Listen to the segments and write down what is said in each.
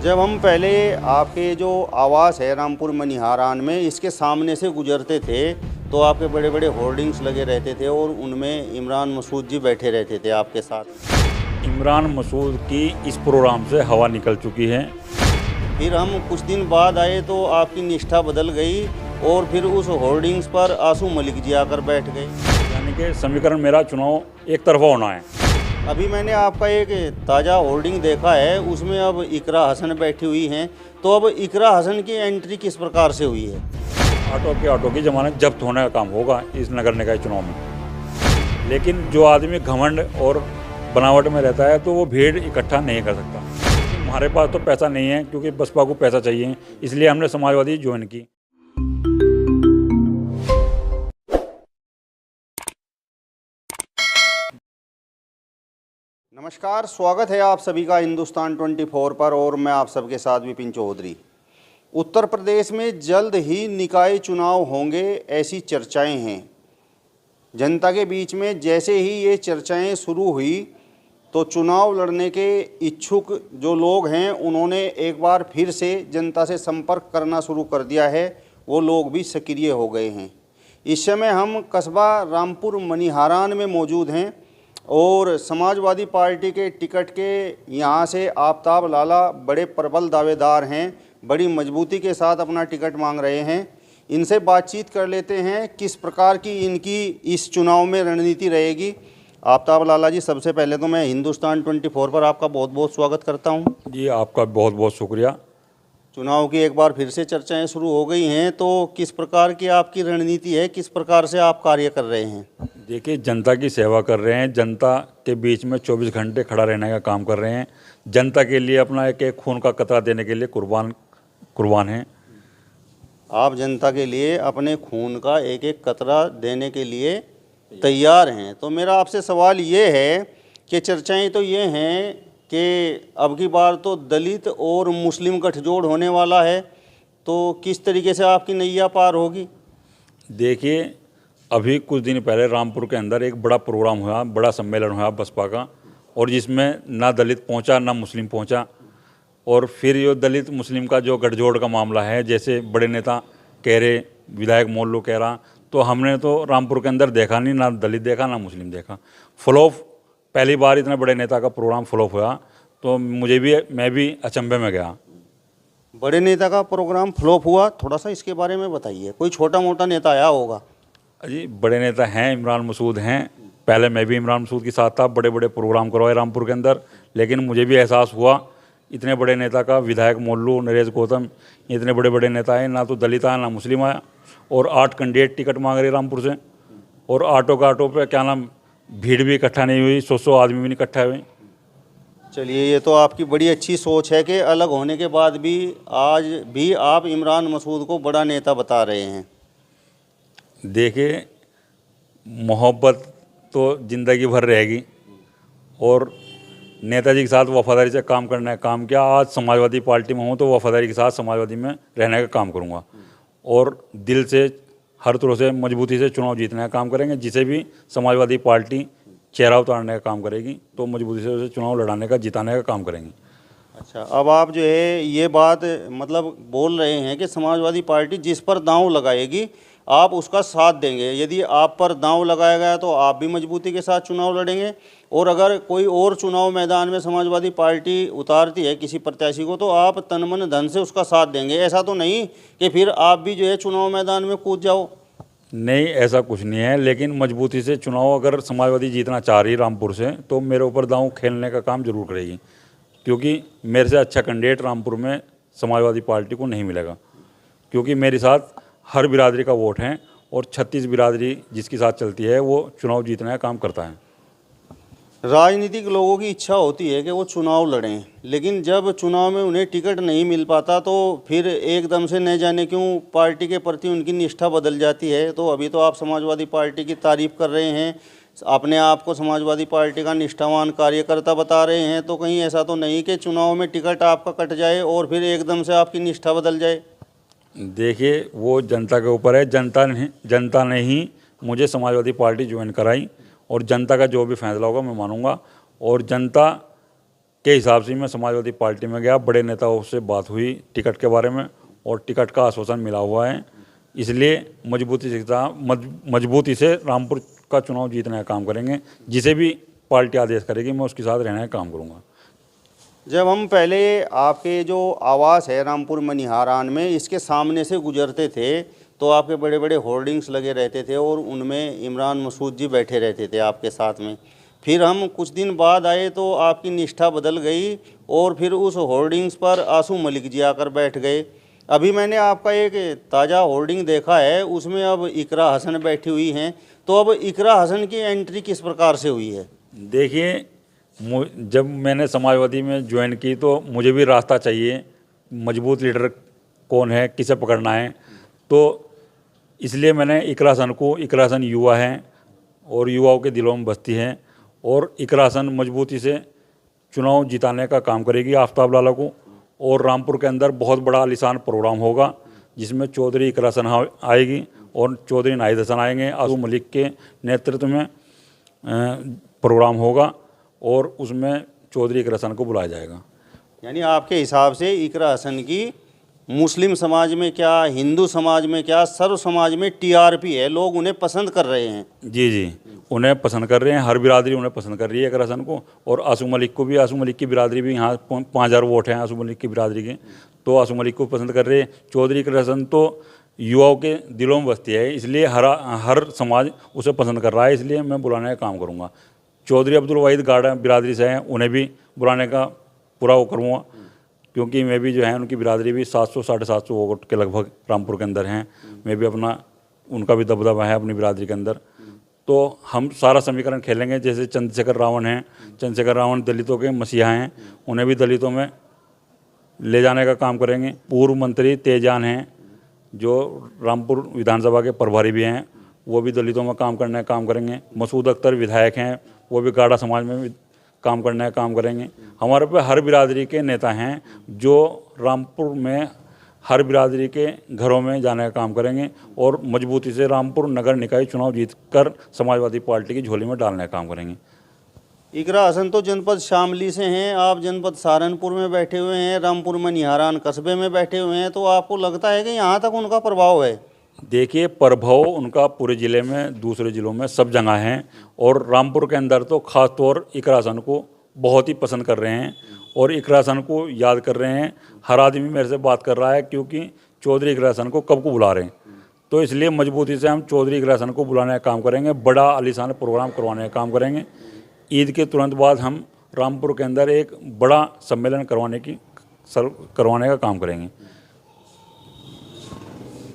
जब हम पहले आपके जो आवास है रामपुर मनिहारान में, इसके सामने से गुजरते थे तो आपके बड़े बड़े होर्डिंग्स लगे रहते थे और उनमें इमरान मसूद जी बैठे रहते थे आपके साथ। इमरान मसूद की इस प्रोग्राम से हवा निकल चुकी है। फिर हम कुछ दिन बाद आए तो आपकी निष्ठा बदल गई और फिर उस होर्डिंग्स पर आंसू मलिक जी आकर बैठ गए। यानी कि समीकरण मेरा चुनाव एक तरफा होना है। अभी मैंने आपका एक ताज़ा होर्डिंग देखा है, उसमें अब इकरा हसन बैठी हुई हैं, तो अब इकरा हसन की एंट्री किस प्रकार से हुई है? ऑटो की जमानत जब्त होने का काम होगा इस नगर निकाय चुनाव में। लेकिन जो आदमी घमंड और बनावट में रहता है तो वो भीड़ इकट्ठा नहीं कर सकता। हमारे पास तो पैसा नहीं है, क्योंकि बसपा को पैसा चाहिए, इसलिए हमने समाजवादी ज्वाइन की। नमस्कार, स्वागत है आप सभी का हिंदुस्तान 24 पर और मैं आप सबके साथ विपिन चौधरी। उत्तर प्रदेश में जल्द ही निकाय चुनाव होंगे, ऐसी चर्चाएं हैं जनता के बीच में। जैसे ही ये चर्चाएं शुरू हुई तो चुनाव लड़ने के इच्छुक जो लोग हैं उन्होंने एक बार फिर से जनता से संपर्क करना शुरू कर दिया है। वो लोग भी सक्रिय हो गए हैं। इस समय हम कस्बा रामपुर मनिहारान में मौजूद हैं और समाजवादी पार्टी के टिकट के यहाँ से आफताब लाला बड़े प्रबल दावेदार हैं, बड़ी मजबूती के साथ अपना टिकट मांग रहे हैं। इनसे बातचीत कर लेते हैं किस प्रकार की इनकी इस चुनाव में रणनीति रहेगी। आफताब लाला जी, सबसे पहले तो मैं हिंदुस्तान 24 पर आपका बहुत बहुत स्वागत करता हूँ। जी, आपका बहुत बहुत शुक्रिया। चुनाव की एक बार फिर से चर्चाएं शुरू हो गई हैं, तो किस प्रकार की आपकी रणनीति है, किस प्रकार से आप कार्य कर रहे हैं? देखिए, जनता की सेवा कर रहे हैं, जनता के बीच में 24 घंटे खड़ा रहने का काम कर रहे हैं, जनता के लिए अपना एक एक खून का कतरा देने के लिए कुर्बान हैं। आप जनता के लिए अपने खून का एक एक कतरा देने के लिए तैयार हैं। तो मेरा आपसे सवाल ये है कि चर्चाएं तो ये हैं कि अब की बार तो दलित और मुस्लिम गठजोड़ होने वाला है, तो किस तरीके से आपकी नैया पार होगी? देखिए, अभी कुछ दिन पहले रामपुर के अंदर एक बड़ा प्रोग्राम हुआ, बड़ा सम्मेलन हुआ बसपा का, और जिसमें ना दलित पहुंचा ना मुस्लिम पहुंचा। और फिर ये दलित मुस्लिम का जो गठजोड़ का मामला है, जैसे बड़े नेता कह रहे, विधायक मोल्लू कह रहा, तो हमने तो रामपुर के अंदर देखा नहीं, ना दलित देखा ना मुस्लिम देखा। फ्लॉप, पहली बार इतने बड़े नेता का प्रोग्राम फ्लॉप हुआ, तो मैं भी अचंभे में गया। बड़े नेता का प्रोग्राम फ्लॉप हुआ, थोड़ा सा इसके बारे में बताइए। कोई छोटा मोटा नेता आया होगा? जी, बड़े नेता हैं, इमरान मसूद हैं। पहले मैं भी इमरान मसूद के साथ था, बड़े बड़े प्रोग्राम करवाए रामपुर के अंदर, लेकिन मुझे भी एहसास हुआ इतने बड़े नेता का, विधायक मोल्लू, नरेश गौतम, इतने बड़े बड़े नेता हैं, ना तो दलित आया ना मुस्लिम आया, और 8 कैंडिडेट टिकट मांग रहे रामपुर से, और ऑटो पे क्या नाम, भीड़ भी इकट्ठा नहीं हुई, 100 आदमी भी नहीं इकट्ठा हुए। चलिए, ये तो आपकी बड़ी अच्छी सोच है कि अलग होने के बाद भी आज भी आप इमरान मसूद को बड़ा नेता बता रहे हैं। देखिए, मोहब्बत तो ज़िंदगी भर रहेगी, और नेताजी के साथ वफादारी से काम करने का काम किया। आज समाजवादी पार्टी में हूँ तो वफादारी के साथ समाजवादी में रहने का काम करूँगा, और दिल से हर तरह से मजबूती से चुनाव जीतने का काम करेंगे। जिसे भी समाजवादी पार्टी चेहरा उतारने का काम करेगी तो मजबूती से उसे चुनाव लड़ाने का, जिताने का काम करेंगे। अच्छा, अब आप जो है ये बात मतलब बोल रहे हैं कि समाजवादी पार्टी जिस पर दांव लगाएगी आप उसका साथ देंगे। यदि आप पर दांव लगाया गया तो आप भी मजबूती के साथ चुनाव लड़ेंगे, और अगर कोई और चुनाव मैदान में समाजवादी पार्टी उतारती है किसी प्रत्याशी को तो आप तन मन धन से उसका साथ देंगे। ऐसा तो नहीं कि फिर आप भी जो है चुनाव मैदान में कूद जाओ? नहीं, ऐसा कुछ नहीं है, लेकिन मजबूती से चुनाव अगर समाजवादी जीतना चाह रही रामपुर से तो मेरे ऊपर दांव खेलने का काम जरूर करेगी, क्योंकि मेरे से अच्छा कैंडिडेट रामपुर में समाजवादी पार्टी को नहीं मिलेगा, क्योंकि मेरे साथ हर बिरादरी का वोट है, और 36 बिरादरी जिसके साथ चलती है वो चुनाव जीतने का काम करता है। राजनीतिक लोगों की इच्छा होती है कि वो चुनाव लड़ें, लेकिन जब चुनाव में उन्हें टिकट नहीं मिल पाता तो फिर एकदम से न जाने क्यों पार्टी के प्रति उनकी निष्ठा बदल जाती है। तो अभी तो आप समाजवादी पार्टी की तारीफ कर रहे हैं, अपने आप को समाजवादी पार्टी का निष्ठावान कार्यकर्ता बता रहे हैं, तो कहीं ऐसा तो नहीं कि चुनाव में टिकट आपका कट जाए और फिर एकदम से आपकी निष्ठा बदल जाए? देखिए, वो जनता के ऊपर है। जनता ने ही मुझे समाजवादी पार्टी ज्वाइन कराई, और जनता का जो भी फैसला होगा मैं मानूंगा। और जनता के हिसाब से मैं समाजवादी पार्टी में गया, बड़े नेताओं से बात हुई टिकट के बारे में और टिकट का आश्वासन मिला हुआ है। इसलिए मजबूती से रामपुर का चुनाव जीतने का काम करेंगे। जिसे भी पार्टी आदेश करेगी मैं उसके साथ रहने का काम करूँगा। जब हम पहले आपके जो आवास है रामपुर मनिहारान में, इसके सामने से गुजरते थे तो आपके बड़े बड़े होर्डिंग्स लगे रहते थे और उनमें इमरान मसूद जी बैठे रहते थे आपके साथ में। फिर हम कुछ दिन बाद आए तो आपकी निष्ठा बदल गई और फिर उस होर्डिंग्स पर आंसू मलिक जी आकर बैठ गए। अभी मैंने आपका एक ताज़ा होर्डिंग देखा है, उसमें अब इकरा हसन बैठी हुई हैं। तो अब इकरा हसन की एंट्री किस प्रकार से हुई है? देखिए, जब मैंने समाजवादी में ज्वाइन की तो मुझे भी रास्ता चाहिए, मजबूत लीडर कौन है, किसे पकड़ना है। तो इसलिए मैंने इकरा हसन को, इकरा हसन युवा हैं और युवाओं के दिलों में बसती हैं और इकरा हसन मजबूती से चुनाव जिताने का काम करेगी आफ्ताब लाला को। और रामपुर के अंदर बहुत बड़ा आलीशान प्रोग्राम होगा जिसमें चौधरी इकरा हसन आएगी और चौधरी नाहिद हसन आएंगे। आसू मलिक के नेतृत्व में प्रोग्राम होगा और उसमें चौधरी इकरा हसन को बुलाया जाएगा। यानी आपके हिसाब से इकरा हसन की मुस्लिम समाज में क्या, हिंदू समाज में क्या, सर्व समाज में टीआरपी है, लोग उन्हें पसंद कर रहे हैं। जी, उन्हें पसंद कर रहे हैं, हर बिरादरी उन्हें पसंद कर रही है इकरा हसन को। और आसू मलिक को भी, आसू मलिक की बिरादरी भी, यहाँ 5000 वोट हैं आसू मलिक की बिरादरी के, तो आसू मलिक को पसंद कर रहे हैं। चौधरी इकरा हसन तो युवाओं के दिलों में बसती है, इसलिए हर समाज उसे पसंद कर रहा है, इसलिए मैं बुलाने का काम करूँगा। चौधरी अब्दुल वाहिद गाड़ा बिरादरी से हैं, उन्हें भी बुलाने का पूरा वो करूँगा, क्योंकि मैं भी जो है उनकी बिरादरी भी 700 साढ़े 700 वोट के लगभग रामपुर के अंदर हैं। मैं भी उनका भी दबदबा है अपनी बिरादरी के अंदर। तो हम सारा समीकरण खेलेंगे। जैसे चंद्रशेखर रावण हैं, चंद्रशेखर रावण दलितों के मसीहा हैं, उन्हें भी दलितों में ले जाने का काम करेंगे। पूर्व मंत्री तेजान हैं जो रामपुर विधानसभा के प्रभारी भी हैं, वो भी दलितों में काम करने का काम करेंगे। मसूद अख्तर विधायक हैं, वो भी गाड़ा समाज में भी काम करने का काम करेंगे। हमारे पे हर बिरादरी के नेता हैं जो रामपुर में हर बिरादरी के घरों में जाने का काम करेंगे और मजबूती से रामपुर नगर निकाय चुनाव जीतकर समाजवादी पार्टी की झोली में डालने का काम करेंगे। इकरा हसन तो जनपद शामली से हैं, आप जनपद सहारनपुर में बैठे हुए हैं, रामपुर मनिहारान कस्बे में बैठे हुए हैं, तो आपको लगता है कि यहाँ तक उनका प्रभाव है? देखिए, प्रभाव उनका पूरे ज़िले में, दूसरे ज़िलों में सब जगह हैं और रामपुर के अंदर तो ख़ास तौर इकरा हसन को बहुत ही पसंद कर रहे हैं और इकरा हसन को याद कर रहे हैं। हर आदमी मेरे से बात कर रहा है क्योंकि चौधरी इकरा हसन को कब को बुला रहे हैं। तो इसलिए मजबूती से हम चौधरी इकरा हसन को बुलाने का काम करेंगे, बड़ा आलीशान प्रोग्राम करवाने का काम करेंगे। ईद के तुरंत बाद हम रामपुर के अंदर एक बड़ा सम्मेलन करवाने का काम करेंगे।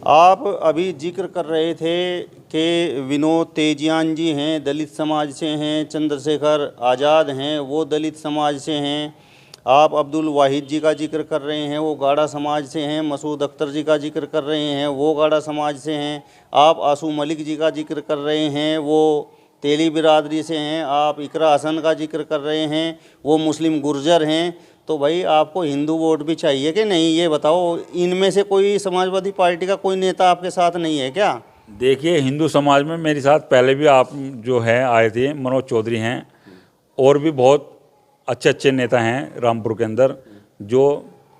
आप अभी जिक्र कर रहे थे कि विनोद तेजियान जी हैं, दलित समाज से हैं, चंद्रशेखर आज़ाद हैं, वो दलित समाज से हैं। आप अब्दुल वाहिद जी का जिक्र कर रहे हैं, वो गाड़ा समाज से हैं। मसूद अख्तर जी का जिक्र कर रहे हैं, वो गाड़ा समाज से हैं। आप आसू मलिक जी का जिक्र कर रहे हैं, वो तेली बिरादरी से हैं। आप इकरा हसन का जिक्र कर रहे हैं, वो मुस्लिम गुर्जर हैं। तो भाई आपको हिंदू वोट भी चाहिए कि नहीं, ये बताओ। इनमें से कोई समाजवादी पार्टी का कोई नेता आपके साथ नहीं है क्या? देखिए, हिंदू समाज में मेरे साथ पहले भी आप जो हैं आए थे, मनोज चौधरी हैं और भी बहुत अच्छे अच्छे नेता हैं रामपुर के अंदर जो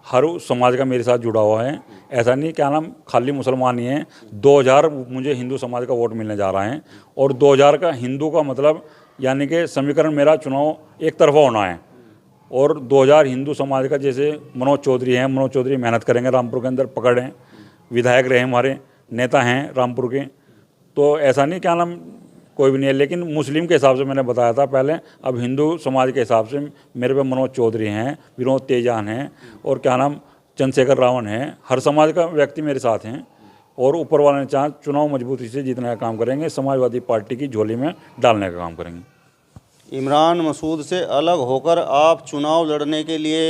हर समाज का मेरे साथ जुड़ा हुआ है। ऐसा नहीं क्या नाम खाली मुसलमान ही हैं। 2000 मुझे हिंदू समाज का वोट मिलने जा रहा है और 2000 का हिंदू का मतलब यानी कि समीकरण मेरा चुनाव एक तरफा होना है। और 2000 हिंदू समाज का, जैसे मनोज चौधरी हैं, मनोज चौधरी मेहनत करेंगे रामपुर के अंदर, पकड़ें, विधायक रहे, हमारे नेता हैं रामपुर के। तो ऐसा नहीं क्या नाम कोई भी नहीं है। लेकिन मुस्लिम के हिसाब से मैंने बताया था पहले, अब हिंदू समाज के हिसाब से मेरे पे मनोज चौधरी हैं, विनोद तेजान हैं और क्या नाम चंद्रशेखर रावण हैं। हर समाज का व्यक्ति मेरे साथ हैं और ऊपर वाले ने चाह चुनाव मजबूती से जीतने का काम करेंगे, समाजवादी पार्टी की झोली में डालने का काम करेंगे। इमरान मसूद से अलग होकर आप चुनाव लड़ने के लिए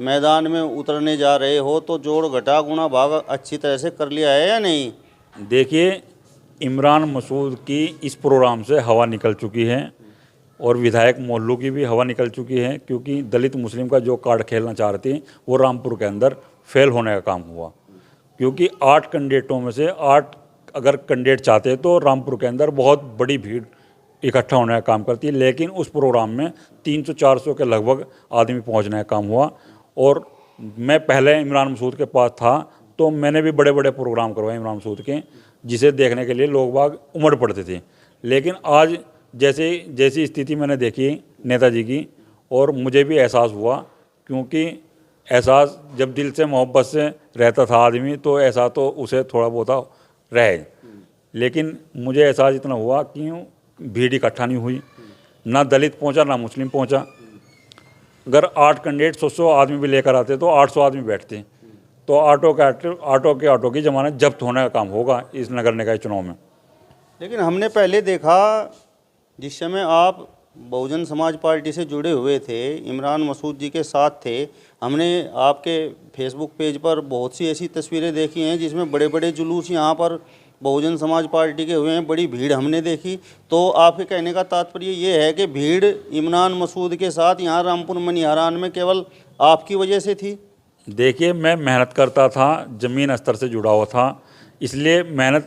मैदान में उतरने जा रहे हो, तो जोड़ घटा गुणा भाग अच्छी तरह से कर लिया है या नहीं? देखिए, इमरान मसूद की इस प्रोग्राम से हवा निकल चुकी है और विधायक मोहल्लों की भी हवा निकल चुकी है, क्योंकि दलित मुस्लिम का जो कार्ड खेलना चाह रहे थे वो रामपुर के अंदर फेल होने का काम हुआ। क्योंकि 8 कैंडिडेटों में से 8 अगर कैंडिडेट चाहते तो रामपुर के अंदर बहुत बड़ी भीड़ इकट्ठा होने का काम करती है, लेकिन उस प्रोग्राम में 300-400 के लगभग आदमी पहुंचने का काम हुआ। और मैं पहले इमरान मसूद के पास था तो मैंने भी बड़े बड़े प्रोग्राम करवाए इमरान मसूद के, जिसे देखने के लिए लोग बाग उमड़ पड़ते थे। लेकिन आज जैसी स्थिति मैंने देखी नेताजी की, और मुझे भी एहसास हुआ, क्योंकि एहसास जब दिल से मोहब्बत से रहता था आदमी तो ऐसा तो उसे थोड़ा बहुत रहे, लेकिन मुझे एहसास इतना हुआ कि भीड़ इकट्ठा नहीं हुई, ना दलित पहुंचा ना मुस्लिम पहुंचा। अगर 8 कैंडिडेट 100 आदमी भी लेकर आते तो 800 आदमी बैठते, तो ऑटो की जमानत जब्त होने का काम होगा इस नगर निकाय चुनाव में। लेकिन हमने पहले देखा, जिस समय आप बहुजन समाज पार्टी से जुड़े हुए थे, इमरान मसूद जी के साथ थे, हमने आपके फेसबुक पेज पर बहुत सी ऐसी तस्वीरें देखी हैं जिसमें बड़े बड़े जुलूस यहाँ पर बहुजन समाज पार्टी के हुए हैं, बड़ी भीड़ हमने देखी। तो आपके कहने का तात्पर्य ये है कि भीड़ इमरान मसूद के साथ यहाँ रामपुर मनिहारान में केवल आपकी वजह से थी? देखिए, मैं मेहनत करता था, ज़मीन स्तर से जुड़ा हुआ था, इसलिए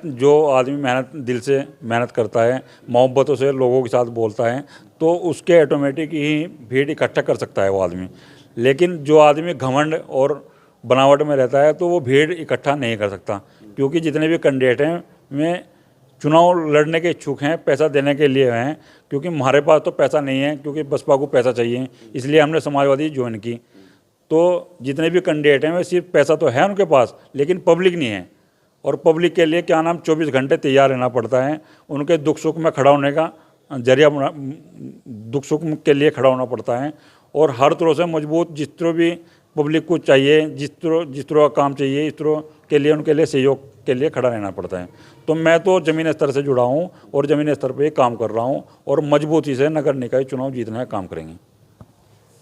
जो आदमी मेहनत दिल से मेहनत करता है, मोहब्बतों से लोगों के साथ बोलता है, तो उसके ऑटोमेटिक ही भीड़ इकट्ठा कर सकता है वो आदमी। लेकिन जो आदमी घमंड और बनावट में रहता है तो वो भीड़ इकट्ठा नहीं कर सकता, क्योंकि जितने भी कैंडिडेट हैं वे चुनाव लड़ने के इच्छुक हैं, पैसा देने के लिए हैं, क्योंकि हमारे पास तो पैसा नहीं है, क्योंकि बसपा को पैसा चाहिए, इसलिए हमने समाजवादी ज्वाइन की। तो जितने भी कैंडिडेट हैं वे सिर्फ पैसा तो है उनके पास, लेकिन पब्लिक नहीं है, और पब्लिक के लिए 24 घंटे तैयार रहना पड़ता है, उनके दुख सुख में खड़ा होने का जरिया, दुख सुख के लिए खड़ा होना पड़ता है, और हर तरह से मजबूत, जिस तरह भी पब्लिक को चाहिए, जिस तरह का काम चाहिए, इस तरह के लिए उनके लिए सहयोग के लिए खड़ा रहना पड़ता है। तो मैं तो ज़मीन स्तर से जुड़ा हूँ और ज़मीन स्तर पर काम कर रहा हूँ, और मजबूती से नगर निकाय चुनाव जीतने का काम करेंगे।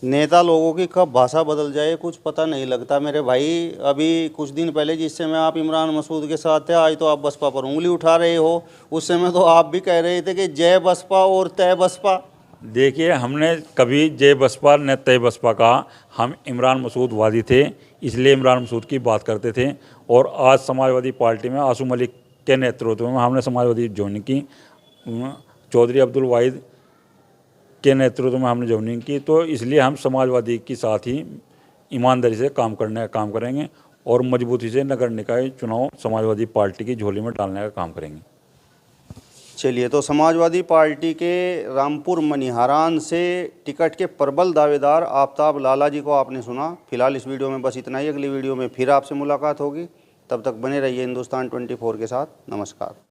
नेता लोगों की कब भाषा बदल जाए कुछ पता नहीं लगता मेरे भाई। अभी कुछ दिन पहले जिस समय आप इमरान मसूद के साथ थे, आज तो आप बसपा पर उंगली उठा रहे हो, उस समय तो आप भी कह रहे थे कि जय बसपा और तय बसपा। देखिए, हमने कभी जय बसपा न तय बसपा कहा, हम इमरान मसूद वादी थे, इसलिए इमरान मसूद की बात करते थे। और आज समाजवादी पार्टी में आसू मलिक के नेतृत्व में हमने समाजवादी ज्वाइन की, चौधरी अब्दुल वाहिद के नेतृत्व में हमने ज्वाइनिंग की, तो इसलिए हम समाजवादी के साथ ही ईमानदारी से काम करने का काम करेंगे, और मजबूती से नगर निकाय चुनाव समाजवादी पार्टी की झोली में डालने का काम करेंगे। चलिए, तो समाजवादी पार्टी के रामपुर मनिहारान से टिकट के प्रबल दावेदार आफ्ताब लाला जी को आपने सुना। फिलहाल इस वीडियो में बस इतना ही, अगली वीडियो में फिर आपसे मुलाकात होगी, तब तक बने रहिए हिंदुस्तान 24 के साथ। नमस्कार।